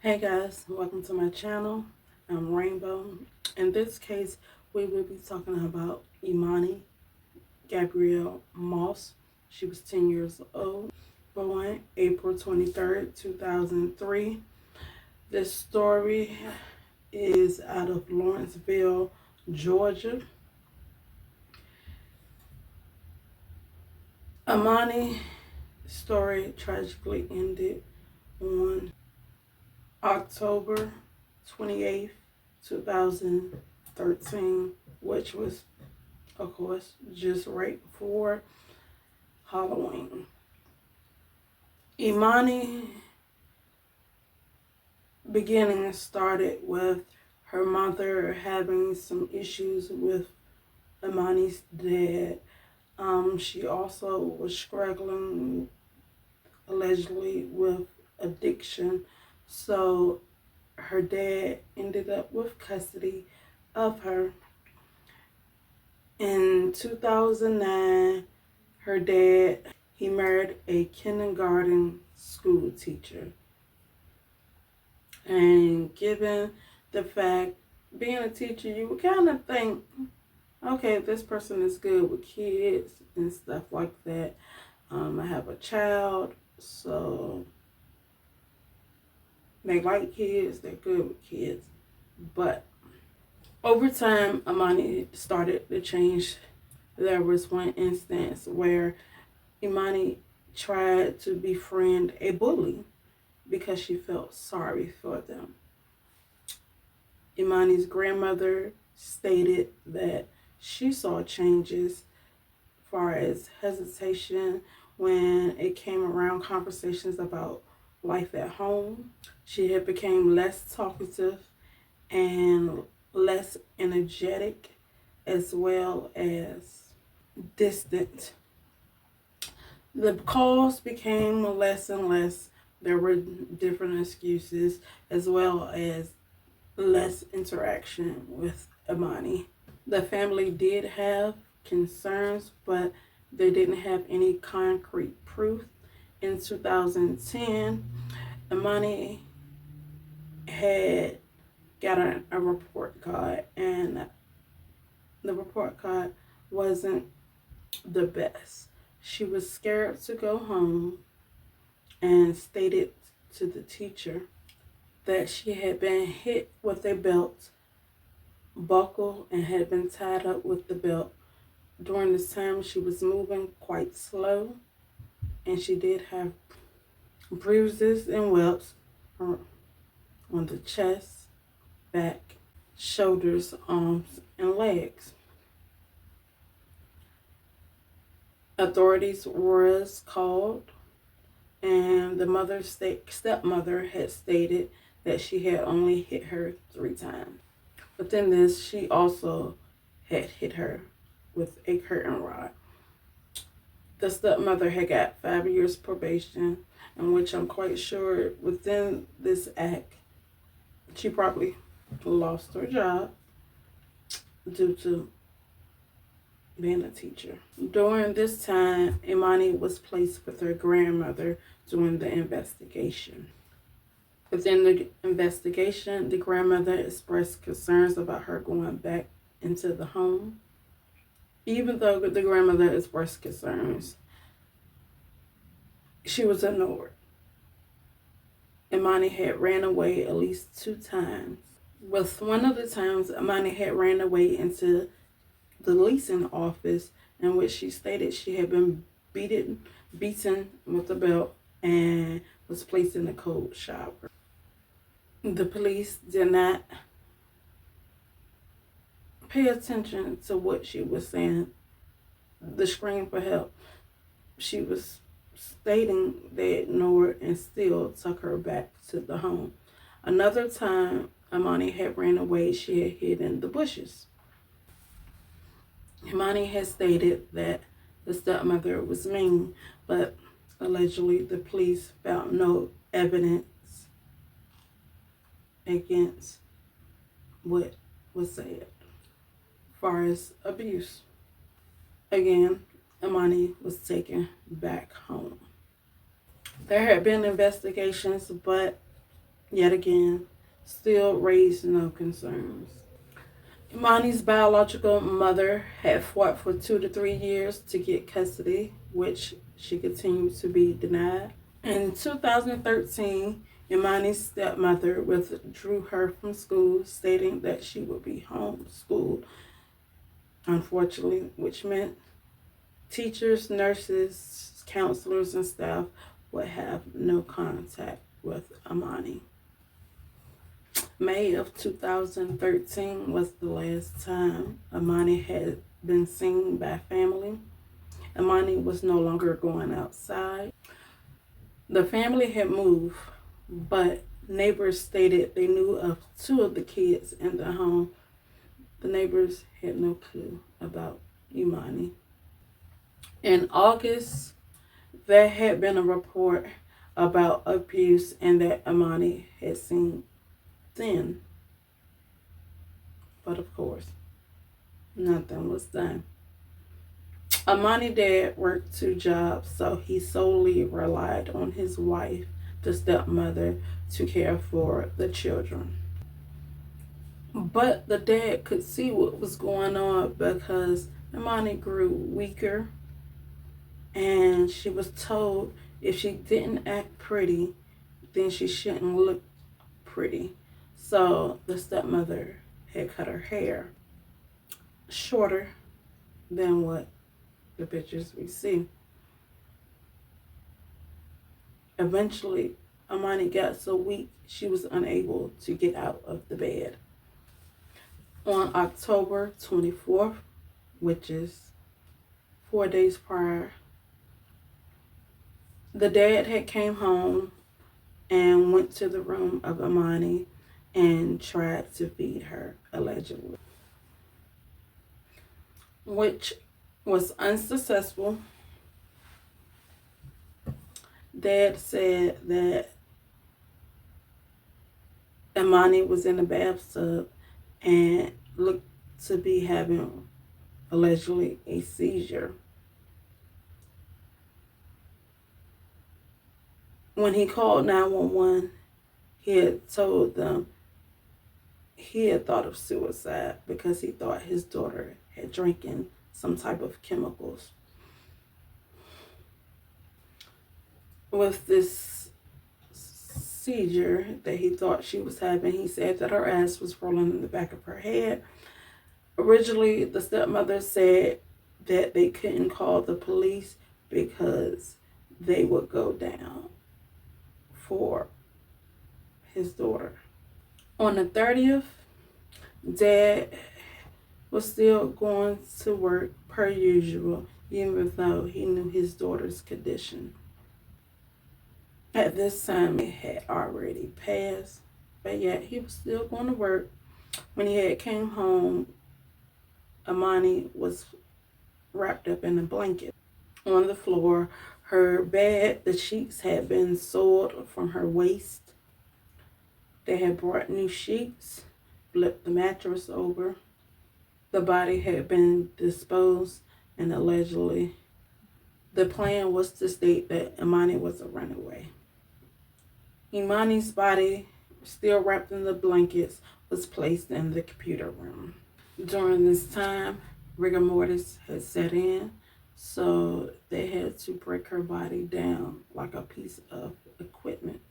Hey guys, welcome to my channel. I'm Rainbow. In this case, we will be talking about EMANI Gabrielle Moss. She was 10 years old, born April 23rd, 2003. This story is out of Lawrenceville, Georgia. EMANI's story tragically ended on October 28th, 2013, which was, of course, just right before Halloween. EMANI beginning started with her mother having some issues with EMANI's dad. She also was struggling allegedly with addiction, so her dad ended up with custody of her. In 2009, her dad, he married a kindergarten school teacher. And given the fact, being a teacher, you would kind of think, okay, this person is good with kids and stuff like that. I have a child, so they like kids, they're good with kids. But over time, EMANI started to change. There was one instance where EMANI tried to befriend a bully because she felt sorry for them. EMANI's grandmother stated that she saw changes as far as hesitation when it came around conversations about life at home. She had become less talkative and less energetic, as well as distant. The calls became less and less. There were different excuses, as well as less interaction with EMANI. The family did have concerns, but they didn't have any concrete proof. In 2010, EMANI had got a report card, and the report card wasn't the best. She was scared to go home and stated to the teacher that she had been hit with a belt buckle and had been tied up with the belt. During this time, she was moving quite slow, and she did have bruises and welts on the chest, back, shoulders, arms, and legs. Authorities was called, and the stepmother had stated that she had only hit her 3 times. Within this, she also had hit her with a curtain rod. The stepmother had got 5 years probation, in which I'm quite sure within this act, she probably lost her job due to being a teacher. During this time, EMANI was placed with her grandmother during the investigation. Within the investigation, the grandmother expressed concerns about her going back into the home. Even though the grandmother expressed concerns, she was ignored. EMANI had ran away at least 2 times. With one of the times, EMANI had ran away into the leasing office, in which she stated she had been beaten with a belt and was placed in a cold shower. The police did not pay attention to what she was saying. The scream for help, she was stating they ignored and still took her back to the home. Another time EMANI had ran away, she had hid in the bushes. EMANI had stated that the stepmother was mean, but allegedly the police found no evidence against what was said as far as abuse. Again, EMANI was taken back home. There had been investigations, but yet again, still raised no concerns. Imani's biological mother had fought for 2 to 3 years to get custody, which she continued to be denied. In 2013, Imani's stepmother withdrew her from school, stating that she would be homeschooled, unfortunately, which meant teachers, nurses, counselors, and staff would have no contact with Imani. May of 2013 was the last time Imani had been seen by family. Imani was no longer going outside. The family had moved, but neighbors stated they knew of 2 of the kids in the home. The neighbors had no clue about Imani. In August, there had been a report about abuse and that Imani had seen then. But of course, nothing was done. Imani's dad worked 2 jobs, so he solely relied on his wife, the stepmother, to care for the children. But the dad could see what was going on because Imani grew weaker, and she was told if she didn't act pretty, then she shouldn't look pretty. So the stepmother had cut her hair shorter than what the pictures we see. Eventually, Imani got so weak she was unable to get out of the bed. On October 24th, which is 4 days prior, the dad had came home and went to the room of Imani and tried to feed her, allegedly, which was unsuccessful. Dad said that Imani was in the bathtub and looked to be having, allegedly, a seizure. When he called 911, he had told them he had thought of suicide because he thought his daughter had drinking some type of chemicals. With this seizure that he thought she was having, he said that her ass was rolling in the back of her head. Originally, the stepmother said that they couldn't call the police because they would go down for his daughter. On the 30th, Dad was still going to work per usual, even though he knew his daughter's condition. At this time, it had already passed, but yet he was still going to work. When he had came home, Imani was wrapped up in a blanket on the floor. Her bed, the sheets had been soiled from her waist. They had brought new sheets, flipped the mattress over. The body had been disposed, and allegedly, the plan was to state that Imani was a runaway. Imani's body, still wrapped in the blankets, was placed in the computer room. During this time, rigor mortis had set in, so they had to break her body down like a piece of equipment.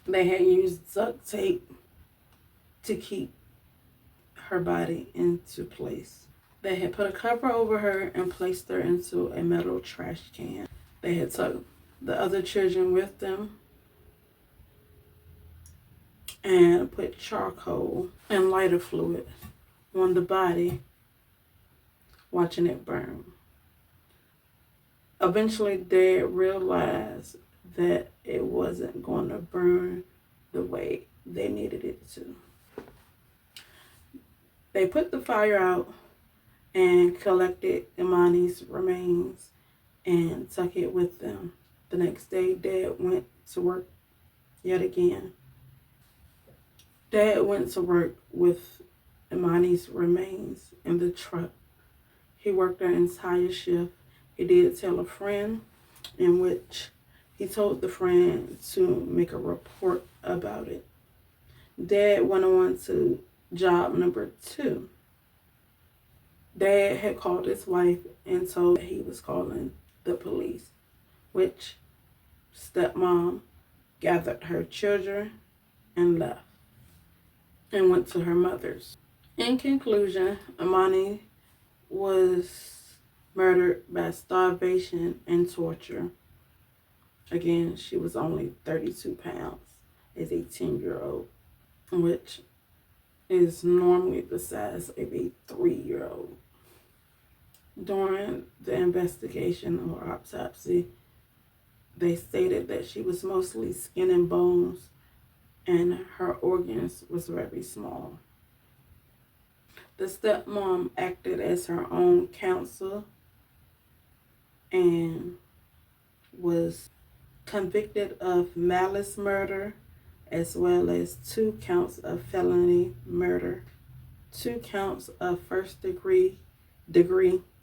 They had used duct tape to keep her body into place. They had put a cover over her and placed her into a metal trash can. They had took the other children with them and put charcoal and lighter fluid on the body, watching it burn. Eventually, they realized that it wasn't going to burn the way they needed it to. They put the fire out and collected Imani's remains and took it with them. The next day, Dad went to work yet again. Dad went to work with Imani's remains in the truck. He worked the entire shift. He did tell a friend in which He told the friend to make a report about it. Dad went on to job number 2. Dad had called his wife and told he was calling the police, which stepmom gathered her children and left and went to her mother's. In conclusion, EMANI was murdered by starvation and torture. Again, she was only 32 pounds as a 10-year-old, which is normally the size of a 3-year-old. During the investigation or autopsy, they stated that she was mostly skin and bones and her organs was very small. The stepmom acted as her own counsel and was convicted of malice murder as well as 2 counts of felony murder, 2 counts of first degree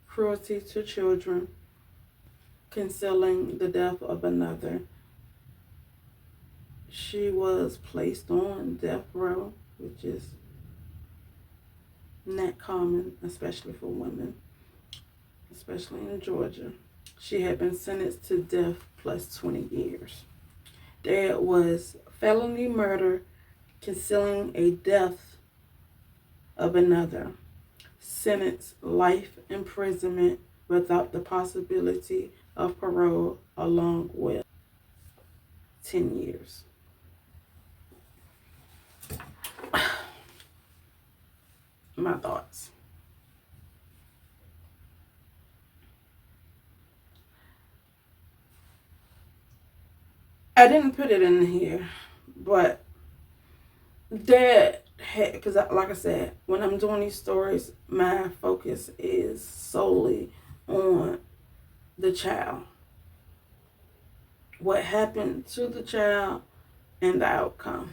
cruelty to children, concealing the death of another. She was placed on death row, which is not common, especially for women, especially in Georgia. She had been sentenced to death plus 20 years. There was felony murder, concealing a death of another, sentence life imprisonment without the possibility of parole, along with 10 years. My thoughts. I didn't put it in here, but because like I said, when I'm doing these stories, my focus is solely on the child. What happened to the child and the outcome.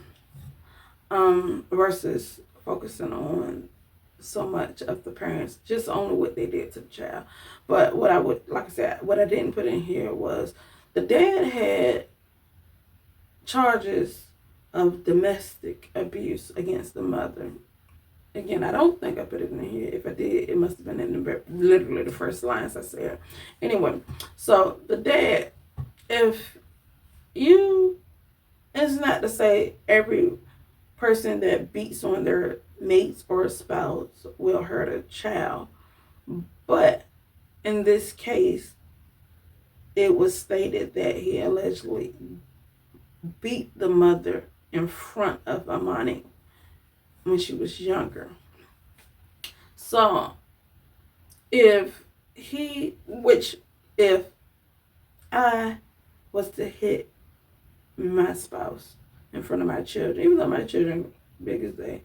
Versus focusing on so much of the parents, just only what they did to the child. But what I didn't put in here was the dad had charges of domestic abuse against the mother. Again, I don't think I put it in here. If I did, it must have been in literally the first lines I said. Anyway, so the dad, if you, it's not to say every person that beats on their mates or spouse will hurt a child, but in this case, it was stated that he allegedly beat the mother in front of EMANI when she was younger. So if I was to hit my spouse in front of my children, even though my children big as they,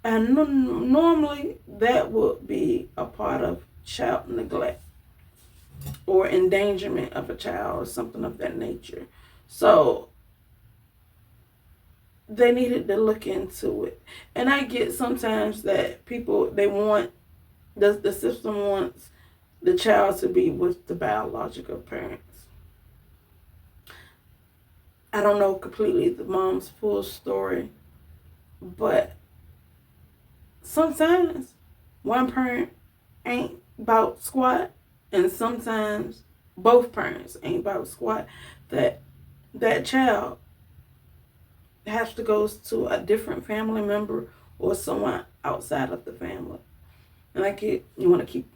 and normally that would be a part of child neglect or endangerment of a child or something of that nature. So they needed to look into it. And I get sometimes that people, they want, the system wants the child to be with the biological parents. I don't know completely the mom's full story, but sometimes one parent ain't about squat, and sometimes both parents ain't about squat. That child has to go to a different family member or someone outside of the family. And I get, you want to keep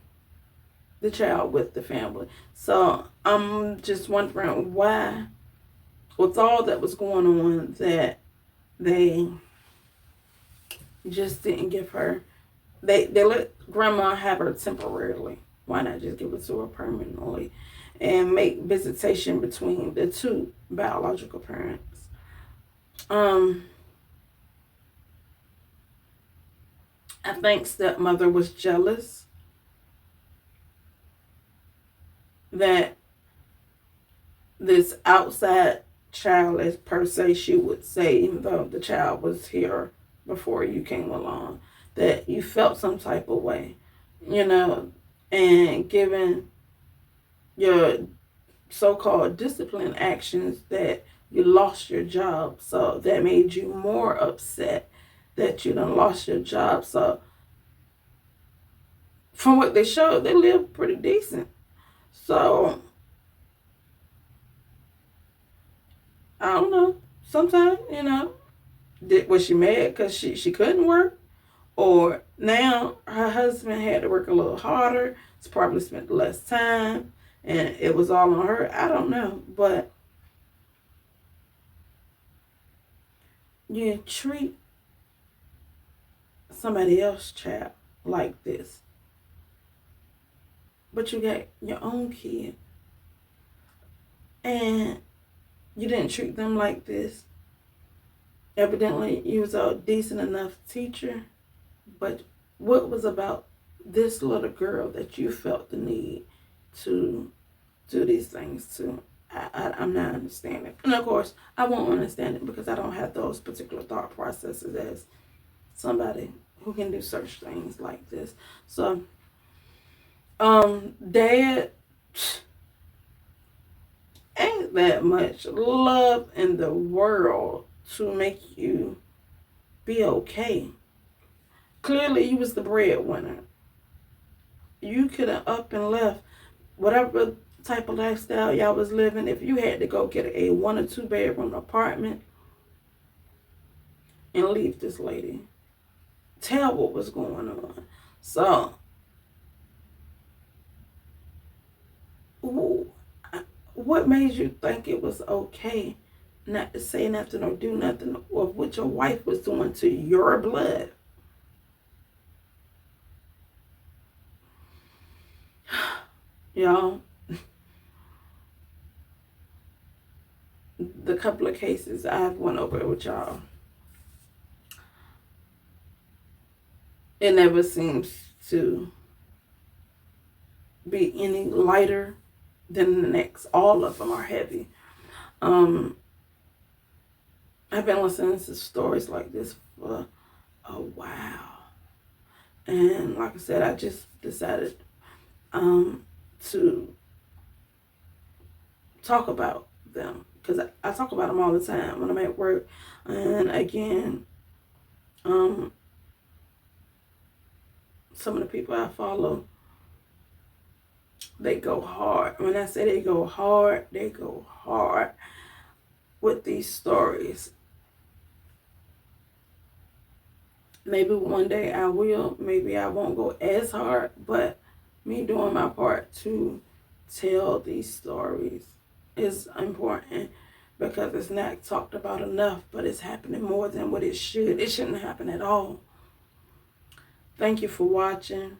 the child with the family. So I'm just wondering why, with all that was going on, that they just didn't give her, they let grandma have her temporarily. Why not just give it to her permanently and make visitation between the 2 biological parents? I think stepmother was jealous that this outside child, as per se she would say, even though the child was here before you came along, that you felt some type of way, and given your so-called discipline actions that you lost your job. So that made you more upset that you done lost your job. So from what they showed, they lived pretty decent. So I don't know. Sometimes, was she mad because she couldn't work? Or now her husband had to work a little harder. It's probably spent less time and it was all on her. I don't know. But you treat somebody else's child like this. But you got your own kid. And you didn't treat them like this. Evidently, you was a decent enough teacher. But what was about this little girl that you felt the need to do these things to? I'm not understanding. And of course, I won't understand it because I don't have those particular thought processes as somebody who can do such things like this. So, Dad, ain't that much love in the world to make you be okay. Clearly, you was the breadwinner. You could have up and left whatever type of lifestyle y'all was living. If you had to go get a 1 or 2 bedroom apartment and leave this lady, tell what was going on. So, what made you think it was okay not to say nothing or do nothing of what your wife was doing to your blood? Y'all, the couple of cases I've went over with y'all, it never seems to be any lighter than the next. All of them are heavy. I've been listening to stories like this for a while. And like I said, I just decided to talk about them because I talk about them all the time when I'm at work. And again, some of the people I follow, they go hard. When I say they go hard with these stories. Maybe one day I will, maybe I won't go as hard, but me doing my part to tell these stories is important because it's not talked about enough, but it's happening more than what it should. It shouldn't happen at all. Thank you for watching.